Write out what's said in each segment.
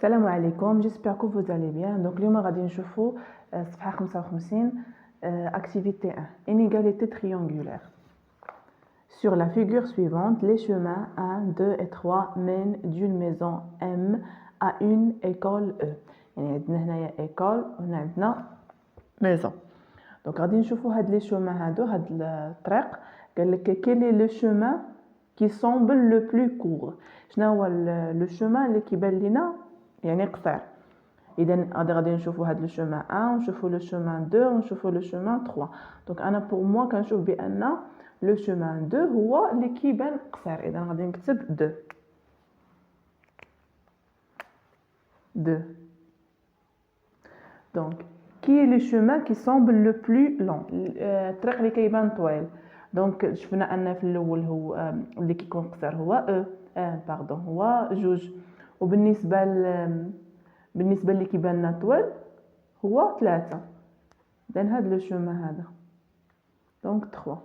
Salam alaikum, j'espère que vous allez bien. Donc, اليوم غادي نشوفوا صفحة 55 activité 1 inégalité triangulaire. Sur la figure suivante, les chemins 1, 2 et 3 mènent d'une maison M à une école E. يعني عندنا هنايا école وهنا عندنا maison. Donc غادي نشوفوا هاد لي chemins هادو هاد الطريق قال لك quel est le chemin qui semble le plus court. شنو هو le chemin اللي كيبان لينا يعني قصير. اذا غادي نشوفوا هاد لو شومان 1 ونشوفوا لو شومان 2 ونشوفوا لو شومان 3. دونك انا بور موا كنشوف بان لو شومان 2 هو اللي كيبان قصير. اذا غادي نكتب 2. دونك كي لو شومان كي سامبل لو بلو لون الطريق اللي كيبان طويل. دونك شفنا ان في الاول هو اللي كيكون قصير هو باردون هو 2. وبالنسبه اللي كيبان لنا طويل هو 3. اذا هذا لو شومان هذا دونك 3.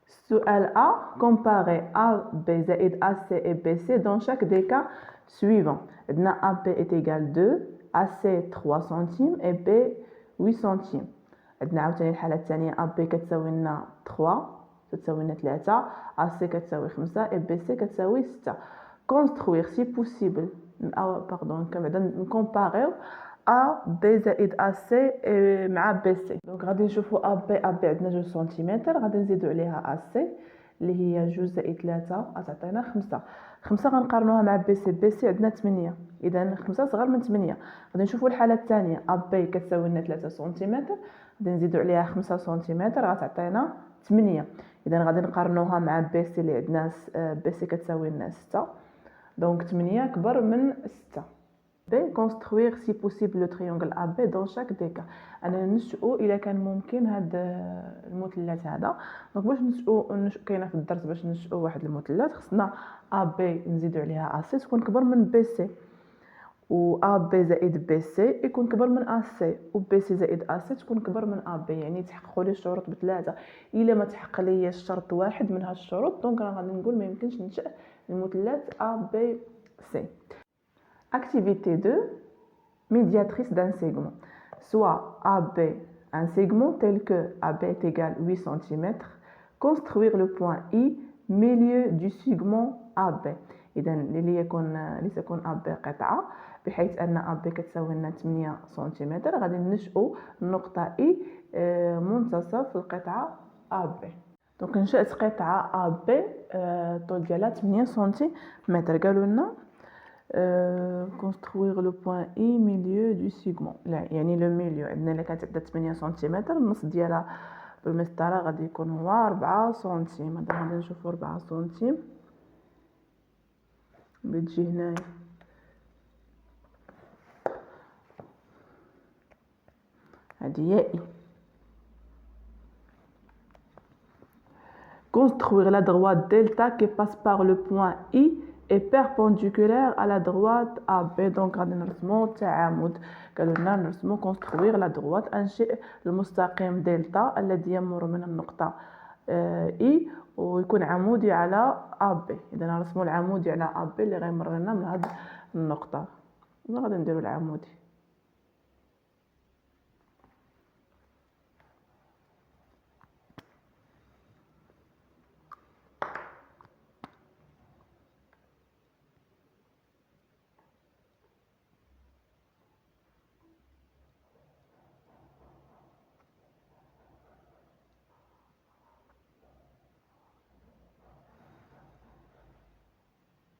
السؤال A comparer AB زائد AC et BC dans chaque des cas suivants. عندنا AB est égal 2, AC 3 centimes et B 8 centimes. عندنا عاوتاني الحالة الثانية AB كتساوي لنا 3 كتساوي لنا 3, AC كتساوي 5 et BC كتساوي 6. construire si possible بعدا نكومباريو A B زائد AC مع BC. دونك غادي نشوفوا AB عندنا 2 سنتيمتر غادي نزيدوا عليها AC اللي هي 2 زائد 3 غتعطينا 5 غنقارنوها مع BC عندنا 8. اذا 5 صغر من 8. غادي نشوفوا الحاله الثانيه AB كتساوي لنا 3 سنتيمتر غادي نزيدوا عليها 5 سنتيمتر غتعطينا 8. اذا غادي نقارنوها مع BC اللي عندنا BC كتساوي لنا 6. Donc 8 أكبر من 6. B. Construire si possible le triangle AB dans chaque des cas. أنا ننشئو إلا كان ممكن هاد المثلث هذا. دونك باش ننشئو كاينه في الدرس باش ننشئو واحد المثلث خصنا AB نزيدو عليها AC تكون كبر من BC و AB زائد BC يكون كبر من AC و BC زائد AC تكون كبر من AB. يعني تحققوا لي الشروط بثلاثه. الا ما تحقق لي شرط واحد من هاد الشروط دونك انا غادي نقول ما يمكنش ننشئ المثلث ABC. Activité 2, médiatrice d'un segment. Soit AB un segment tel que AB est égal 8 cm, construire le point I milieu du segment AB. إذا اللي سيكون AB قطعة بحيث أن AB كتساوي لنا 8 سنتيمتر غادي ننشئوا النقطة I منتصف القطعة AB. دونك نشأت قطعة AB طول ديالها 8 سنتيمتر. قالوا لنا construire le point I milieu du segment. لا يعني لو ميليو عندنا الا كانت عندها 8 سنتيمتر النص ديالها بالمسطره غادي يكون هو 4 سنتيم. هذا غادي نشوفوا 4 سنتيم بتجي هنايا. هذه هي I. Construire la droite delta qui passe par le point I est perpendiculaire à la droite AB. donc غادي نرسمو تعامد. قالوا لنا نرسمو construire la droite انشئ المستقيم دلتا الذي يمر من النقطة I ويكون عمودي على AB. اذا نرسمو العمودي على AB اللي غيمر لنا من هذه النقطة. غادي نديرو العمودي.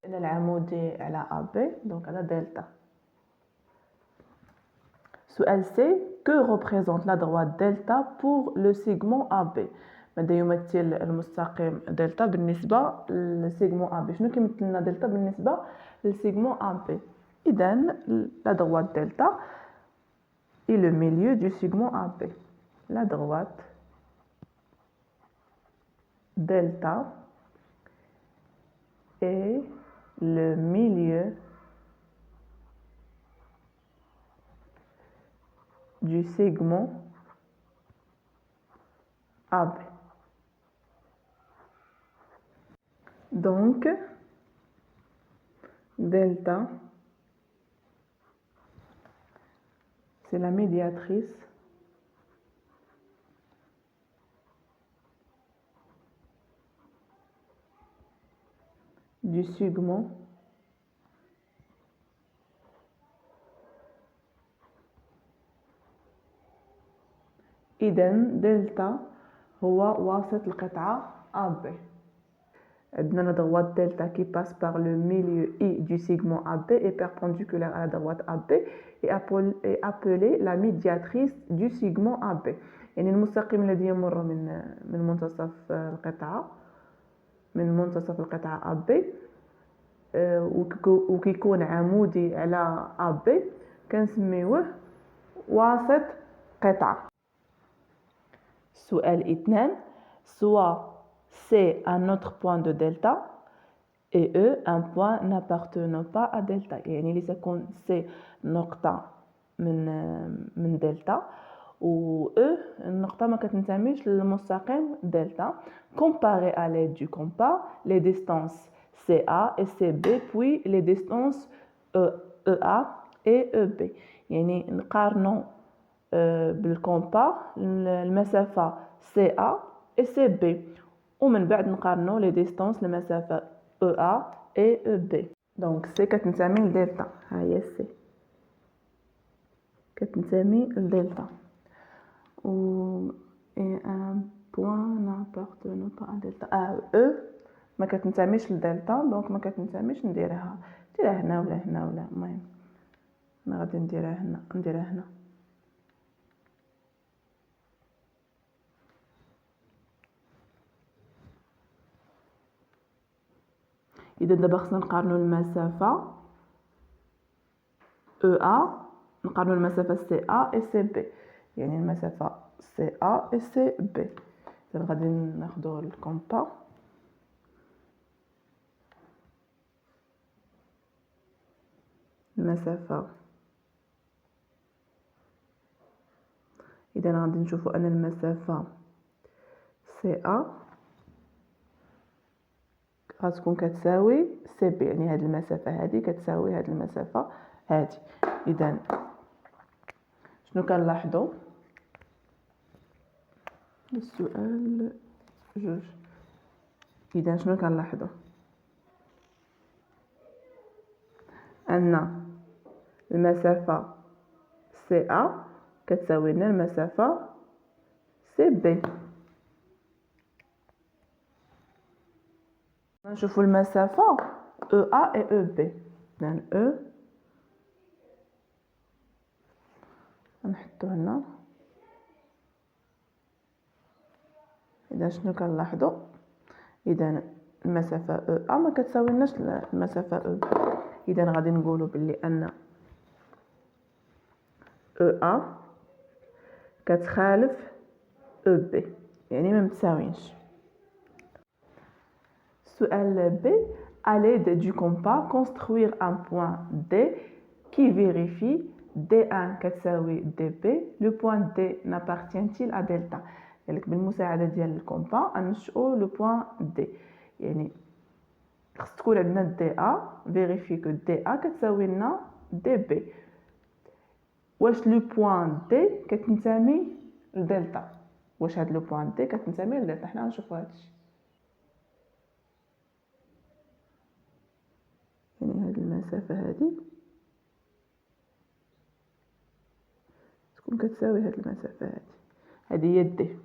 العمودي على AB donc على دلتا. سؤال C. que représente la droite delta pour le segment AB. ماذا يمثل المستقيم دلتا بالنسبة للسيغمون AB. شنو كيمثل لنا دلتا بالنسبة للسيغمون AB. إذا la droite delta est le milieu du segment AB. la droite delta est le milieu du segment AB. Donc delta, c'est la médiatrice du segment إذن دلتا هو وسط القطعة AB. عندنا la droite delta qui passe par le milieu I du segment AB est perpendiculaire à la droite AB et appelée la médiatrice du segment AB. يعني المستقيم الذي يمر من منتصف القطعة AB وكيكون عمودي على AB كنسميوه وسط قطعة. سؤال 2. Soit C un autre point de delta et E un point n'appartenant pas à delta. يعني اللي تكون C نقطة من دلتا و E النقطة ما كتنتميش للمستقيم دلتا. Comparer à l'aide du compas les distances CA et CB puis les distances EA et EB. يعني نقارنوا بالكومبا المسافة CA et CB ومن بعد نقارنوا les distances المسافة EA et EB. donc C كتنتمي لدلتا، ها هي C كتنتمي لدلتا و et un point n'appartenant pas à delta. E ما كتنتميش لدلتا دونك ما كتنتميش نديرها هنا ولا هنا ولا المهم انا غادي نديرها هنا. إذا دابا خصنا نقارنوا المسافة EA نقارنوا المسافة CA et CB يعني المسافة CA et CB. إذا غادي ناخدو الكومبا المسافة إذا غادي نشوفوا أن المسافة CA غتكون كتساوي CB يعني هاد المسافة هادي كتساوي هاد المسافة هادي. إذا شنو كنلاحظوا السؤال جوج. إذا شنو كنلاحظوا أن المسافة CA كتساوي لنا المسافة CB. نشوفوا المسافة EA et EB. إذا E نحطو هنا. إذا شنو كنلاحظوا إذا المسافة EA ما كتساوي لناش المسافة EB. إذا غادي نقولوا باللي أن EA كتخالف EB يعني ما متساوينش. Su'al B. À l'aide du compas, construire un point D qui vérifie D1 كتساوي DB. Le point D n'appartient-il à delta. يعني بالمساعدة ديال الكومبا غنشئو لو بوين D. يعني خص تكون عندنا DA vérifie que DA كتساوي لنا DB. واش لو بوين D كتنتمي لدلتا؟ واش هاد لو بوين D كتنتمي لدلتا؟ حنا غنشوفو هادشي. يعني هاد المسافة هادي تكون كتساوي هاد المسافة هادي هي دي.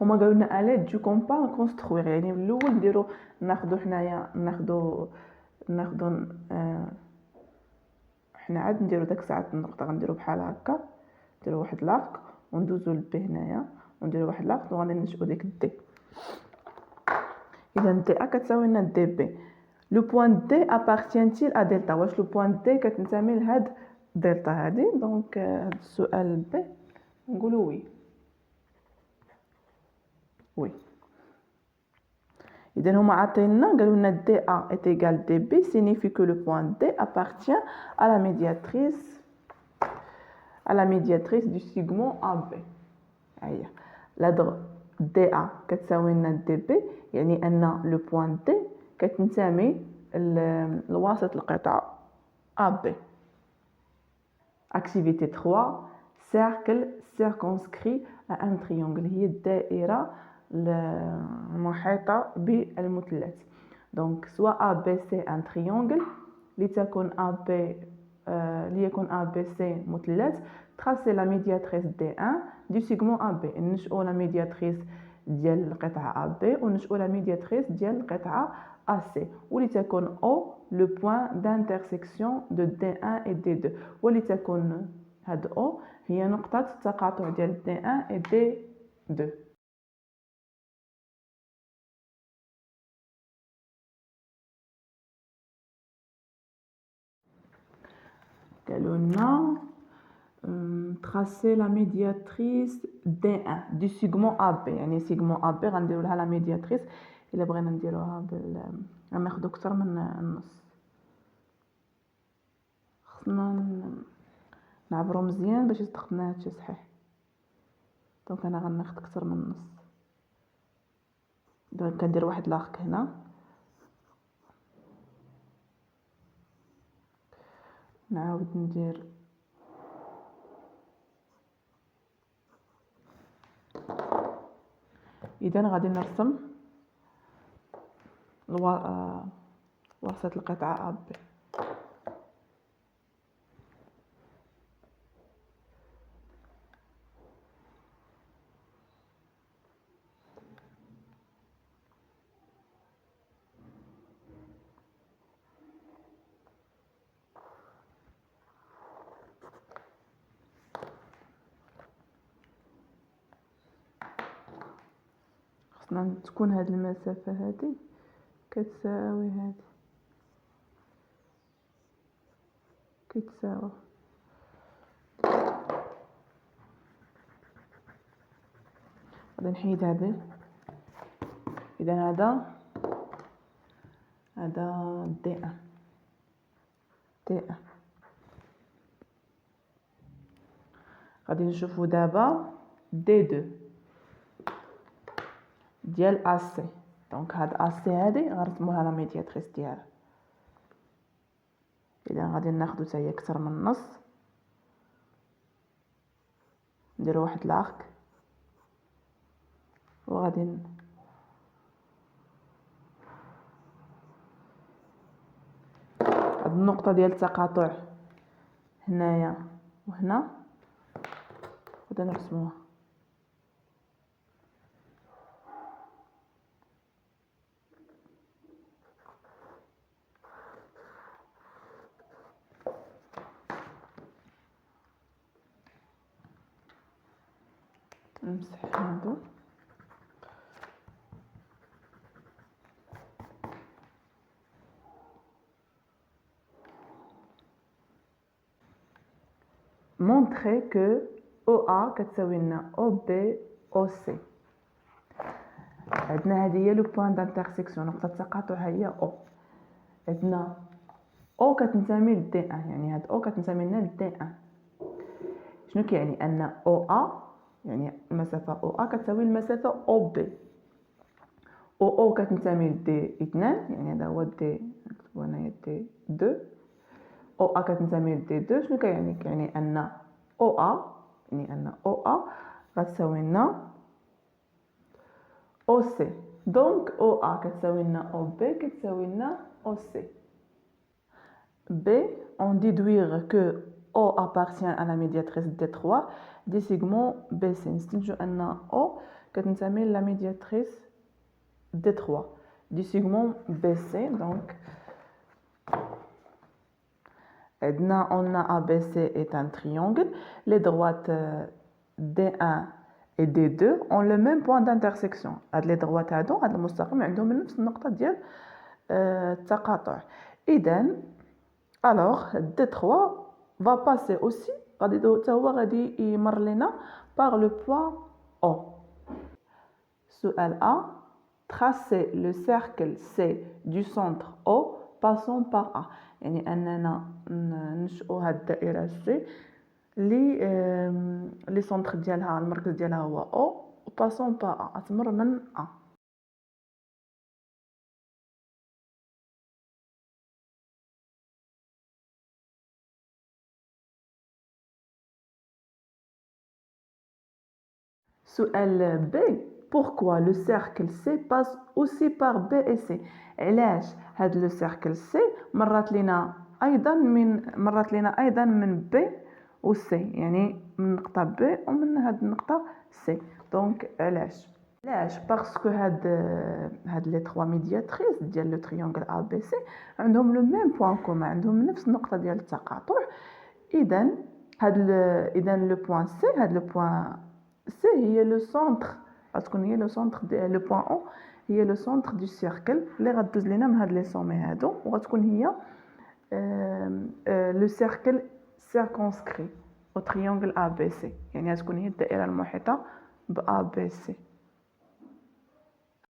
هما قالوا لنا اليد دو كومبا كونستروير يعني من الاول نديرو ناخدو حنايا ناخدو حنا عاد نديرو داك الساعه النقطه غنديرو بحال هكا نديرو واحد لاك وندوزو لبي هنايا ونديرو واحد لاك وغادي ننشئو ديك دي. اذا دي ا كتساوي لنا دي بي. لو بوين دي ابارتيانتيل ا دلتا؟ واش لو بوين دي كتنتمي لهاد دلتا هادي؟ دونك هاد السؤال بي نقولو وي. وي إذا هما عطينا قالوا لنا DA est égal DB signifie que le point D appartient à la médiatrice du segment AB. هيا دي ا كتساوي لنا دي بي، يعني ان لو بوين دي كتنتمي لوسط القطعه ا بي. activité 3 cercle circonscrit à un triangle، هي الدائره المحيطه بالمثلث. دونك سواء ا بي سي ان تريونغل لتكون ا بي ليكون ا بي سي مثلث، تراسي لا ميدياتريس دي 1 دو سيغمون ا بي، نشئو لا ميدياتريس ديال القطعه ا بي ونشئو لا ميدياتريس ديال القطعه ا سي، ولتكون او لو بوين دانترسيكسيون دو دي 1 et دي 2، ولتكون هاد او هي نقطه التقاطع ديال دي 1 et دي 2. قالوا لنا tracer la médiatrice D1 du segment AB، يعني segment AB غنديروا لها la médiatrice الا بغينا نديروها غناخذوا اكثر من النص، خصنا نعبروا مزيان باش يصدقنا هادشي صحيح. دونك انا غناخذ اكثر من النص، دونك كندير واحد لاخك هنا، نعاود ندير اذا غادي نرسم وسط القطعه ا بي. خصنا تكون هاد المسافه هادي كتساوي هادي، كتساوي غادي نحيد هادي. اذا هذا دي 1 دي 1. غادي نشوفوا دابا دي 2 ديال ا سي. دونك هاد ا سي هادي غنرسموها لا ميدياتريس ديالها. اذا غادي ناخذو حتى هي اكثر من نص، نديرو واحد لاخك وغادي هاد النقطه ديال التقاطع هنايا وهنا غادي نرسموها. نمسح هادو montrer que OA كتساوي لنا OB OC. عندنا هذه هي لو بوين دانترسيكسيون، نقطه التقاطع هي O. عندنا O كتنتمي ل D1، يعني هاد O كتنتمي لنا ل D1. شنو كيعني؟ ان OA يعني المسافه OA كتساوي المسافه OB، OO كتنتمي ل D2 يعني هذا هو D، نكتبو هنايا D2، OA كتنتمي ل D2. شنو كيعني؟ كيعني ان OA يعني ان OA غتساوي لنا OC. دونك OA كتساوي لنا OB كتساوي لنا OC. B, on déduire que O appartient à la médiatrice D3 des segments BC. نستنتجو ان O كتنتمي لا médiatrice D3 du segment BC. Donc on a ABC est un triangle, les droites D1 et D2 ont le même point d'intersection. هاد les droites هادو هاد المستقيم عندهم نفس النقطة ديال التقاطع. إذا alors D3 va passer aussi غادي يمر لنا par le point O. سؤال A, tracer le cercle C du centre O passant par A. يعني أننا نشأو هاد الدائرة C اللي سنتر ديالها المركز ديالها هو O، passant par A تمر من A. سؤال B. Pourquoi le cercle C passe aussi par B et C? علاش هاد لو cercle C مرات لينا ايضا من B و C، يعني من نقطة B ومن هاد النقطة C. دونك علاش باسكو هاد لي 3 ميدياتريس ديال لو تريونغل ABC عندهم لو ميم بوين كومون، عندهم نفس النقطة ديال التقاطع. اذا لو بوين C، هاد لو بوين C هي لو سونتر، غتكون هي لو سونتر ديال لو بوين او، هي لو سونتر دو سيركل اللي غدوز لينا من هاد لي سومي هادو، وغتكون هي لو سيركل سيركونسكري او تريونغل ABC، يعني غتكون هي الدائره المحيطه ب ABC.